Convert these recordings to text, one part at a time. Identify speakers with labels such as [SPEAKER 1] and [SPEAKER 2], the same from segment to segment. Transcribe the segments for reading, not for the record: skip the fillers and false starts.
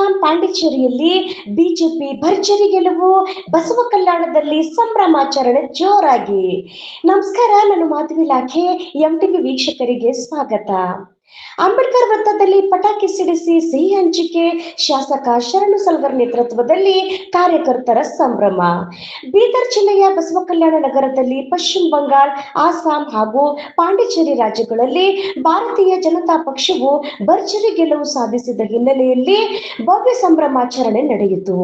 [SPEAKER 1] Assam ಪಾಂಡಿಚೇರಿಯಲ್ಲಿ BJP ಭರ್ಜರಿ ಗೆಲುವು, ಬಸವ ಕಲ್ಯಾಣದಲ್ಲಿ ಸಂಭ್ರಮಾಚರಣೆ ಜೋರಾಗಿ. ನಮಸ್ಕಾರ, ನಾನು ಮಾಧವಿ ಲಾಖೆ. ಎಂಟಿವಿ ವೀಕ್ಷಕರಿಗೆ ಸ್ವಾಗತ. ಅಂಬೇಡ್ಕರ್ ವೃತ್ತದಲ್ಲಿ ಪಟಾಕಿ ಸಿಡಿಸಿ ಸಿಹಿ ಹಂಚಿಕೆ, ಶಾಸಕ ಶರಣು ಸಲ್ಗರ್ ನೇತೃತ್ವದಲ್ಲಿ ಕಾರ್ಯಕರ್ತರ ಸಂಭ್ರಮ. ಬೀದರ್ ಜಿಲ್ಲೆಯ ಬಸವ ಕಲ್ಯಾಣ ನಗರದಲ್ಲಿ ಪಶ್ಚಿಮ ಬಂಗಾಳ, ಅಸ್ಸಾಂ ಹಾಗೂ ಪಾಂಡಿಚೇರಿ ರಾಜ್ಯಗಳಲ್ಲಿ ಭಾರತೀಯ ಜನತಾ ಪಕ್ಷವು ಭರ್ಜರಿ ಗೆಲುವು ಸಾಧಿಸಿದ ಹಿನ್ನೆಲೆಯಲ್ಲಿ ಭವ್ಯ ಸಂಭ್ರಮಾಚರಣೆ ನಡೆಯಿತು.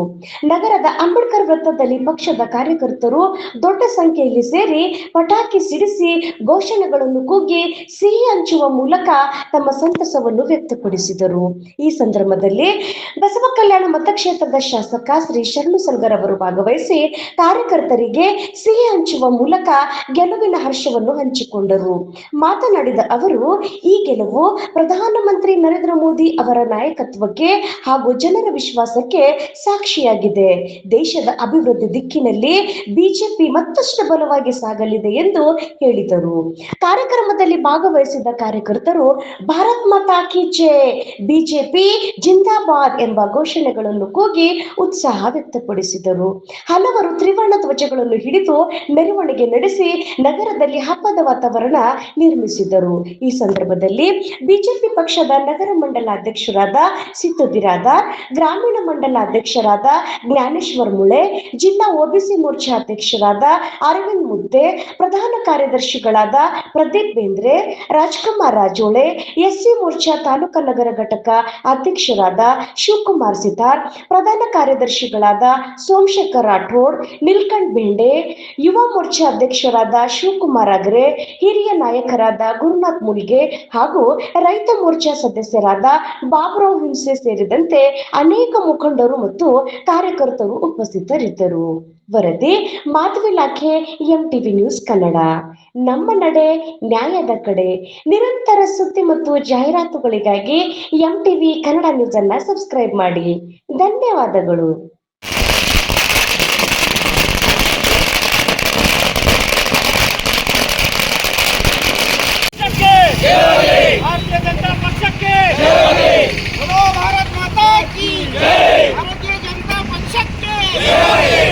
[SPEAKER 1] ನಗರದ ಅಂಬೇಡ್ಕರ್ ವೃತ್ತದಲ್ಲಿ ಪಕ್ಷದ ಕಾರ್ಯಕರ್ತರು ದೊಡ್ಡ ಸಂಖ್ಯೆಯಲ್ಲಿ ಸೇರಿ ಪಟಾಕಿ ಸಿಡಿಸಿ ಘೋಷಣೆಗಳನ್ನು ಕೂಗಿ ಸಿಹಿ ಹಂಚುವ ಮೂಲಕ ತಮ್ಮ ಸಂತಸವನ್ನು ವ್ಯಕ್ತಪಡಿಸಿದರು. ಈ ಸಂದರ್ಭದಲ್ಲಿ ಬಸವ ಕಲ್ಯಾಣ ಮತಕ್ಷೇತ್ರದ ಶಾಸಕ ಶ್ರೀ ಶರಣು ಸಲ್ಗರ್ ಅವರು ಭಾಗವಹಿಸಿ ಕಾರ್ಯಕರ್ತರಿಗೆ ಸಿಹಿ ಹಂಚುವ ಮೂಲಕ ಗೆಲುವಿನ ಹರ್ಷವನ್ನು ಹಂಚಿಕೊಂಡರು. ಮಾತನಾಡಿದ ಅವರು, ಈ ಗೆಲುವು ಪ್ರಧಾನಮಂತ್ರಿ ನರೇಂದ್ರ ಮೋದಿ ಅವರ ನಾಯಕತ್ವಕ್ಕೆ ಹಾಗೂ ಜನರ ವಿಶ್ವಾಸಕ್ಕೆ ಸಾಕ್ಷಿಯಾಗಿದೆ. ದೇಶದ ಅಭಿವೃದ್ಧಿ ದಿಕ್ಕಿನಲ್ಲಿ ಬಿಜೆಪಿ ಮತ್ತಷ್ಟು ಬಲವಾಗಿ ಸಾಗಲಿದೆ ಎಂದು ಹೇಳಿದರು. ಕಾರ್ಯಕ್ರಮದಲ್ಲಿ ಭಾಗವಹಿಸಿದ ಕಾರ್ಯಕರ್ತರು ಭಾರತ್ ಮಾತಾ ಕಿ ಜೈ, ಬಿಜೆಪಿ ಜಿಂದಾಬಾದ್ ಎಂಬ ಘೋಷಣೆಗಳನ್ನು ಕೂಗಿ ಉತ್ಸಾಹ ವ್ಯಕ್ತಪಡಿಸಿದರು. ಹಲವರು ತ್ರಿವರ್ಣ ಧ್ವಜಗಳನ್ನು ಹಿಡಿದು ಮೆರವಣಿಗೆ ನಡೆಸಿ ನಗರದಲ್ಲಿ ಹಬ್ಬದ ವಾತಾವರಣ ನಿರ್ಮಿಸಿದರು. ಈ ಸಂದರ್ಭದಲ್ಲಿ ಬಿಜೆಪಿ ಪಕ್ಷದ ನಗರ ಮಂಡಲ ಅಧ್ಯಕ್ಷರಾದ ಸಿದ್ದು ಬಿರಾದಾರ್, ಗ್ರಾಮೀಣ ಮಂಡಲ ಅಧ್ಯಕ್ಷರಾದ ಜ್ಞಾನೇಶ್ವರ್ ಮುಳೆ, ಜಿಲ್ಲಾ ಒಬಿಸಿ ಮೋರ್ಚಾ ಅಧ್ಯಕ್ಷರಾದ ಅರವಿಂದ್ ಮುದ್ದೆ, ಪ್ರಧಾನ ಕಾರ್ಯದರ್ಶಿಗಳಾದ ಪ್ರದೀಪ್ ಬೇಂದ್ರೆ, ರಾಜ್ಕುಮಾರ್ ರಾಜೋಳೆ, ಎಸ್ಸಿ ಮೋರ್ಚಾ ತಾಲೂಕಾ ನಗರ ಘಟಕ ಅಧ್ಯಕ್ಷರಾದ ಶಿವಕುಮಾರ್ ಸಿತಾರ್, ಪ್ರಧಾನ ಕಾರ್ಯದರ್ಶಿಗಳಾದ ಸೋಮಶೇಖರ್ ರಾಠೋಡ್, ನಿಲ್ಕಂಠ್ ಬೆಂಡೆ, ಯುವ ಮೋರ್ಚಾ ಅಧ್ಯಕ್ಷರಾದ ಶಿವಕುಮಾರ್ ಅಗ್ರೆ, ಹಿರಿಯ ನಾಯಕರಾದ ಗುರುನಾಥ್ ಮುಲ್ಗೆ ಹಾಗೂ ರೈತ ಮೋರ್ಚಾ ಸದಸ್ಯರಾದ ಬಾಬುರಾವ್ ಹಿಂಸೆ ಸೇರಿದಂತೆ ಅನೇಕ ಮುಖಂಡರು ಮತ್ತು ಕಾರ್ಯಕರ್ತರು ಉಪಸ್ಥಿತರಿದ್ದರು. ವರದಿ ಮಾಧವಿ ಲಾಖೆ, ಎಂಟಿವಿ ನ್ಯೂಸ್ ಕನ್ನಡ. ನಮ್ಮ ನಡೆ ನ್ಯಾಯದ ಕಡೆ. ನಿರಂತರ ಸುದ್ದಿ ಮತ್ತು ಜಾಹೀರಾತುಗಳಿಗಾಗಿ ಎಂಟಿವಿ ಕನ್ನಡ ನ್ಯೂಸ್ ಅನ್ನ ಸಬ್ಸ್ಕ್ರೈಬ್ ಮಾಡಿ. ಧನ್ಯವಾದಗಳು.
[SPEAKER 2] भारतीय जनता पक्ष के बोलो, भारत माता की जय, भारतीय जनता पक्ष के जय.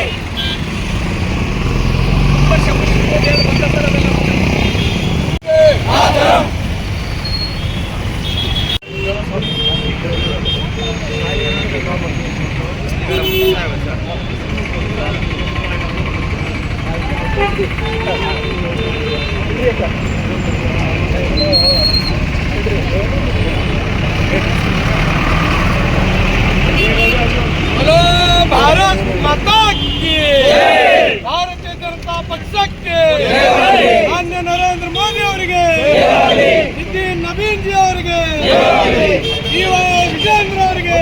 [SPEAKER 2] बोलो, भारत माता की जय, भारतीय जनता पक्षಕ್ಕೆ ಮಾನ್ಯ ನರೇಂದ್ರ ಮೋದಿ ಅವರಿಗೆ, ನಿತಿನ್ ನವೀನ್ ಜಿ ಅವರಿಗೆ, ಯುವ ವಿಜೇಂದ್ರ ಅವರಿಗೆ,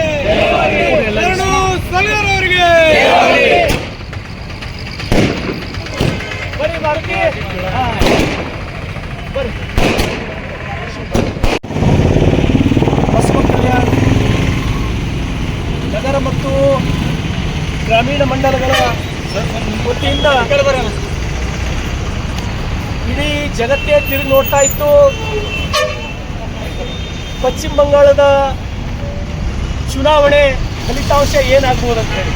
[SPEAKER 2] ಶರಣು ಸಲ್ಗರ್ ಅವರಿಗೆ. ಬರೀ ಭಾರತೀಯ ಬಸವ ಕಲ್ಯಾಣ ನಗರ ಮತ್ತು ಗ್ರಾಮೀಣ ಮಂಡಲಗಳ ವತಿಯಿಂದ ಇಡೀ ಜಗತ್ತೇ ತಿರುಗಿ ನೋಡ್ತಾ ಇತ್ತು ಪಶ್ಚಿಮ ಬಂಗಾಳದ ಚುನಾವಣೆ ಫಲಿತಾಂಶ ಏನಾಗ್ಬೋದು ಅಂತೇಳಿ.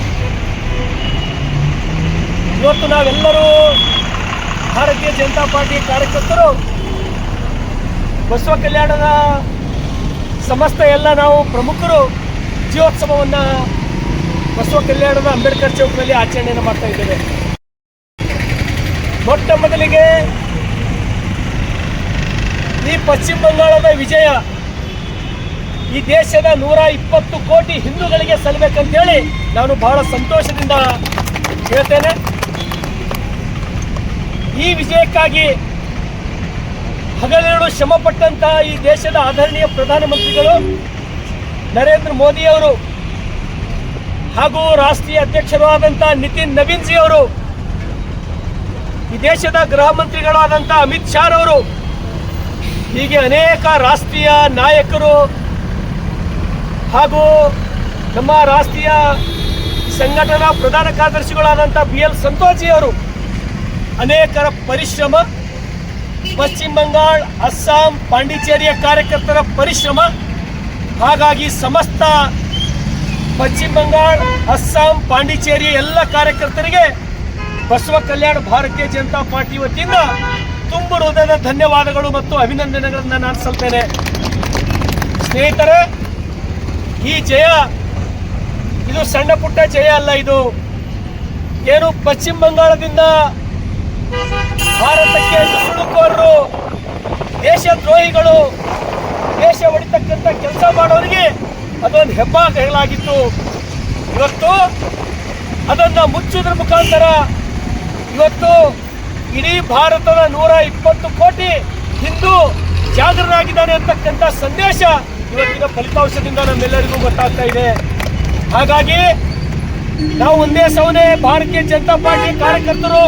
[SPEAKER 2] ಇವತ್ತು ನಾವೆಲ್ಲರೂ ಭಾರತೀಯ ಜನತಾ ಪಾರ್ಟಿ ಕಾರ್ಯಕರ್ತರು ಬಸವ ಕಲ್ಯಾಣದ ಸಮಸ್ತ ಎಲ್ಲ ನಾವು ಪ್ರಮುಖರು ವಿಜಯೋತ್ಸವವನ್ನು ಬಸವ ಕಲ್ಯಾಣದ ಅಂಬೇಡ್ಕರ್ ಚೌಕದಲ್ಲಿ ಆಚರಣೆಯನ್ನು ಮಾಡ್ತಾ ಇದ್ದೇವೆ. ಮೊಟ್ಟ ಮೊದಲಿಗೆ ಈ ಪಶ್ಚಿಮ ಬಂಗಾಳದ ವಿಜಯ ಈ ದೇಶದ 120 ಕೋಟಿ ಹಿಂದೂಗಳಿಗೆ ಸಲ್ಲಬೇಕಂತೇಳಿ ನಾನು ಬಹಳ ಸಂತೋಷದಿಂದ ಹೇಳ್ತೇನೆ. ಈ ವಿಜಯಕ್ಕಾಗಿ ಹಗಲಿರುಳು ಶ್ರಮಪಟ್ಟಂತ ಈ ದೇಶದ ಆದರಣೀಯ ಪ್ರಧಾನಮಂತ್ರಿಗಳು ನರೇಂದ್ರ ಮೋದಿಯವರು ಹಾಗೂ ರಾಷ್ಟ್ರೀಯ ಅಧ್ಯಕ್ಷರು ಆದಂಥ ನಿತಿನ್ ನವೀನ್ ಜಿ ಅವರು, ಈ ದೇಶದ ಗೃಹ ಮಂತ್ರಿಗಳಾದಂಥ ಅಮಿತ್ ಶಾ ಅವರು, ಹೀಗೆ ಅನೇಕ ರಾಷ್ಟ್ರೀಯ ನಾಯಕರು ಹಾಗೂ ನಮ್ಮ ರಾಷ್ಟ್ರೀಯ ಸಂಘಟನಾ ಪ್ರಧಾನ ಕಾರ್ಯದರ್ಶಿಗಳಾದಂಥ BL ಸಂತೋಷ್ ಜಿ ಅವರು ಅನೇಕರ ಪರಿಶ್ರಮ, ಪಶ್ಚಿಮ ಬಂಗಾಳ, ಅಸ್ಸಾಂ, ಪಾಂಡಿಚೇರಿಯ ಕಾರ್ಯಕರ್ತರ ಪರಿಶ್ರಮ, ಹಾಗಾಗಿ ಸಮಸ್ತ ಪಶ್ಚಿಮ ಬಂಗಾಳ, ಅಸ್ಸಾಂ, ಪಾಂಡಿಚೇರಿ ಎಲ್ಲ ಕಾರ್ಯಕರ್ತರಿಗೆ ಬಸವ ಕಲ್ಯಾಣ ಭಾರತೀಯ ಜನತಾ ಪಾರ್ಟಿ ವತಿಯಿಂದ ತುಂಬ ಹೃದಯದ ಧನ್ಯವಾದಗಳು ಮತ್ತು ಅಭಿನಂದನೆಗಳನ್ನು ನಾನು ಸಲ್ತೇನೆ. ಸ್ನೇಹಿತರೆ, ಈ ಜಯ ಇದು ಸಣ್ಣ ಪುಟ್ಟ ಜಯ ಅಲ್ಲ. ಇದು ಏನು ಪಶ್ಚಿಮ ಬಂಗಾಳದಿಂದ ಭಾರತಕ್ಕೆ ನುಸುಳುಕೋರರು, ದೇಶದ್ರೋಹಿಗಳು, ದೇಶ ಹೊಡಿತಕ್ಕಂಥ ಕೆಲಸ ಮಾಡೋರಿಗೆ ಅದೊಂದು ಹೆಬ್ಬಾಗಿಲಾಗಿತ್ತು. ಇವತ್ತು ಅದನ್ನು ಮುಚ್ಚುವುದರ ಮುಖಾಂತರ ಇವತ್ತು ಇಡೀ ಭಾರತದ 120 ಕೋಟಿ ಹಿಂದೂ ಜಾಗೃತರಾಗಿದ್ದಾರೆ ಅಂತಕ್ಕಂಥ ಸಂದೇಶ ಇವತ್ತಿನ ಫಲಿತಾಂಶದಿಂದ ನಮ್ಮೆಲ್ಲರಿಗೂ ಗೊತ್ತಾಗ್ತಾ ಇದೆ. ಹಾಗಾಗಿ ನಾವು ಒಂದೇ ಸವನೆ ಭಾರತೀಯ ಜನತಾ ಪಾರ್ಟಿ ಕಾರ್ಯಕರ್ತರು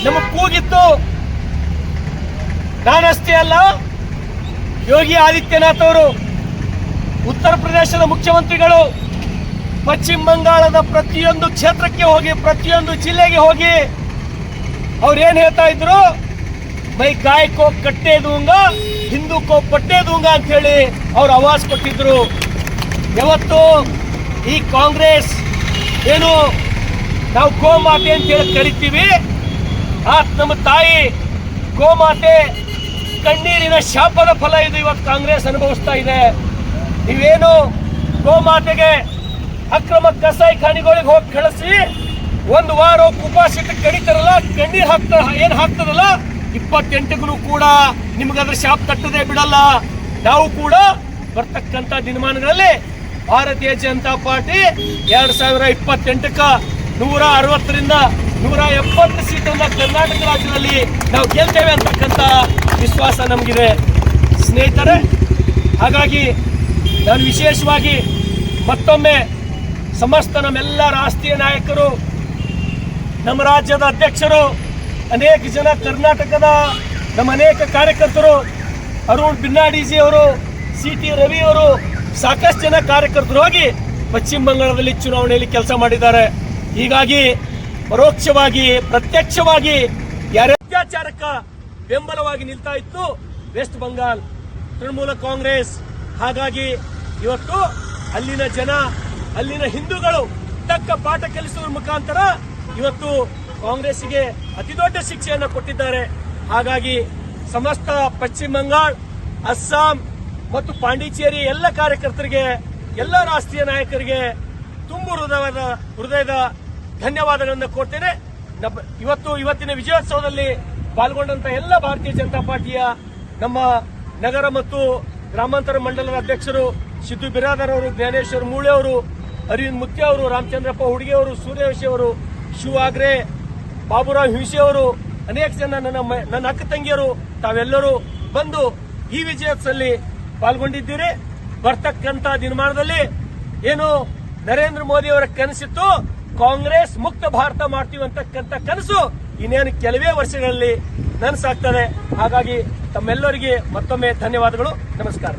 [SPEAKER 2] ನಮಗೆ ಕೂಗಿತ್ತು. ನಾನಷ್ಟೇ ಅಲ್ಲ, ಯೋಗಿ ಆದಿತ್ಯನಾಥ್ ಅವರು, ಉತ್ತರ ಪ್ರದೇಶದ ಮುಖ್ಯಮಂತ್ರಿಗಳು ಪಶ್ಚಿಮ ಬಂಗಾಳದ ಪ್ರತಿಯೊಂದು ಕ್ಷೇತ್ರಕ್ಕೆ ಹೋಗಿ, ಪ್ರತಿಯೊಂದು ಜಿಲ್ಲೆಗೆ ಹೋಗಿ ಅವ್ರೇನ್ ಹೇಳ್ತಾ ಇದ್ರು, ಮೈ ಗಾಯ್ ಕೋ ಕಟ್ಟೆ ದೂಂಗಾ, ಹಿಂದೂ ಕೋ ಪಟ್ಟೆ ದೂಂಗಾ ಅಂತ ಹೇಳಿ ಅವ್ರು ಆವಾಜ್ ಕೊಟ್ಟಿದ್ರು. ಯಾವತ್ತು ಈ ಕಾಂಗ್ರೆಸ್ ಏನು ನಾವು ಗೋಮಾತೆ ಅಂತ ಹೇಳಿ ಕರಿತೀವಿ, ನಮ್ಮ ತಾಯಿ ಗೋಮಾತೆ ಕಣ್ಣೀರಿನ ಶಾಪದ ಫಲ ಇದು ಇವತ್ತು ಕಾಂಗ್ರೆಸ್ ಅನುಭವಿಸ್ತಾ ಇದೆ. ನೀವೇನು ಗೋಮಾತೆಗೆ ಅಕ್ರಮ ಕಸಾಯಿಖಾನೆಗಳಿಗೆ ಹೋಗಿ ಕಳಿಸಿ ಒಂದು ವಾರ ಉಪವಾಸಿತ ಕಡಿತಾರಲ್ಲ, ಕಣ್ಣೀರ್ ಹಾಕ್ತದಲ್ಲ, 28ಗೂ ಕೂಡ ನಿಮ್ಗದ್ರ ಶಾಪ್ ತಟ್ಟದೆ ಬಿಡಲ್ಲ. ನಾವು ಕೂಡ ಬರ್ತಕ್ಕಂಥ ದಿನಮಾನಗಳಲ್ಲಿ ಭಾರತೀಯ ಜನತಾ ಪಾರ್ಟಿ 2028ಕ್ಕ 160ರಿಂದ 170 ಸೀಟನ್ನ ಕರ್ನಾಟಕ ರಾಜ್ಯದಲ್ಲಿ ನಾವು ಗೆಲ್ತೇವೆ ಅಂತಕ್ಕಂಥ ವಿಶ್ವಾಸ ನಮಗಿದೆ ಸ್ನೇಹಿತರೆ. ಹಾಗಾಗಿ ನಾನು ವಿಶೇಷವಾಗಿ ಮತ್ತೊಮ್ಮೆ ಸಮಸ್ತ ನಮ್ಮೆಲ್ಲ ರಾಷ್ಟ್ರೀಯ ನಾಯಕರು, ನಮ್ಮ ರಾಜ್ಯದ ಅಧ್ಯಕ್ಷರು, ಅನೇಕ ಜನ ಕರ್ನಾಟಕದ ನಮ್ಮ ಅನೇಕ ಕಾರ್ಯಕರ್ತರು, ಅರುಣ್ ಬಿನ್ನಾಡಿಜಿ ಅವರು, CT ರವಿ ಅವರು, ಸಾಕಷ್ಟು ಜನ ಕಾರ್ಯಕರ್ತರು ಹೋಗಿ ಪಶ್ಚಿಮ ಬಂಗಾಳದಲ್ಲಿ ಚುನಾವಣೆಯಲ್ಲಿ ಕೆಲಸ ಮಾಡಿದ್ದಾರೆ. ಹೀಗಾಗಿ ಪರೋಕ್ಷವಾಗಿ ಪ್ರತ್ಯಕ್ಷವಾಗಿ ಯಾರೇ ಅತ್ಯಾಚಾರಕ್ಕ ಬೆಂಬಲವಾಗಿ ನಿಲ್ತಾ ಇತ್ತು ವೆಸ್ಟ್ ಬಂಗಾಲ್ ತೃಣಮೂಲ ಕಾಂಗ್ರೆಸ್. ಹಾಗಾಗಿ ಇವತ್ತು ಅಲ್ಲಿನ ಜನ, ಅಲ್ಲಿನ ಹಿಂದೂಗಳು ತಕ್ಕ ಪಾಠ ಕಲಿಸುವ ಮುಖಾಂತರ ಇವತ್ತು ಕಾಂಗ್ರೆಸ್ಗೆ ಅತಿ ದೊಡ್ಡ ಶಿಕ್ಷೆಯನ್ನು ಕೊಟ್ಟಿದ್ದಾರೆ. ಹಾಗಾಗಿ ಸಮಸ್ತ ಪಶ್ಚಿಮ ಬಂಗಾಳ, ಅಸ್ಸಾಂ ಮತ್ತು ಪಾಂಡಿಚೇರಿ ಎಲ್ಲ ಕಾರ್ಯಕರ್ತರಿಗೆ, ಎಲ್ಲ ರಾಷ್ಟ್ರೀಯ ನಾಯಕರಿಗೆ ತುಂಬು ಹೃದಯದ ಧನ್ಯವಾದಗಳನ್ನು ಕೊಡ್ತೇನೆ. ಇವತ್ತಿನ ವಿಜಯೋತ್ಸವದಲ್ಲಿ ಪಾಲ್ಗೊಂಡಂತ ಎಲ್ಲ ಭಾರತೀಯ ಜನತಾ ಪಾರ್ಟಿಯ ನಮ್ಮ ನಗರ ಮತ್ತು ಗ್ರಾಮಾಂತರ ಮಂಡಲದ ಅಧ್ಯಕ್ಷರು ಸಿದ್ದು ಬಿರಾದರ್ ಅವರು, ಜ್ಞಾನೇಶ್ವರ್ ಮೂಳೆ ಅವರು, ಅರವಿಂದ್ ಮುತ್ಯ ಅವರು, ರಾಮಚಂದ್ರಪ್ಪ ಹುಡುಗಿ ಅವರು, ಸೂರ್ಯವಂಶಿ ಅವರು, ಶಿವ ಆಗ್ರೆ, ಬಾಬುರಾವ್ ಹಿಂಸೆ ಅವರು, ಅನೇಕ ಜನ ನನ್ನ ಅಕ್ಕ ತಂಗಿಯರು ತಾವೆಲ್ಲರೂ ಬಂದು ಈ ವಿಜಯೋತ್ಸವದಲ್ಲಿ ಪಾಲ್ಗೊಂಡಿದ್ದೀರಿ. ಬರ್ತಕ್ಕಂಥ ದಿನಮಾನದಲ್ಲಿ ಏನು ನರೇಂದ್ರ ಮೋದಿ ಅವರ ಕನಸಿತ್ತು, ಕಾಂಗ್ರೆಸ್ ಮುಕ್ತ ಭಾರತ ಮಾಡ್ತೀವಿ ಅಂತಕ್ಕಂಥ ಕನಸು ಇನ್ನೇನು ಕೆಲವೇ ವರ್ಷಗಳಲ್ಲಿ ನನಸಾಗ್ತದೆ. ಹಾಗಾಗಿ ತಮ್ಮೆಲ್ಲರಿಗೆ ಮತ್ತೊಮ್ಮೆ ಧನ್ಯವಾದಗಳು. ನಮಸ್ಕಾರ.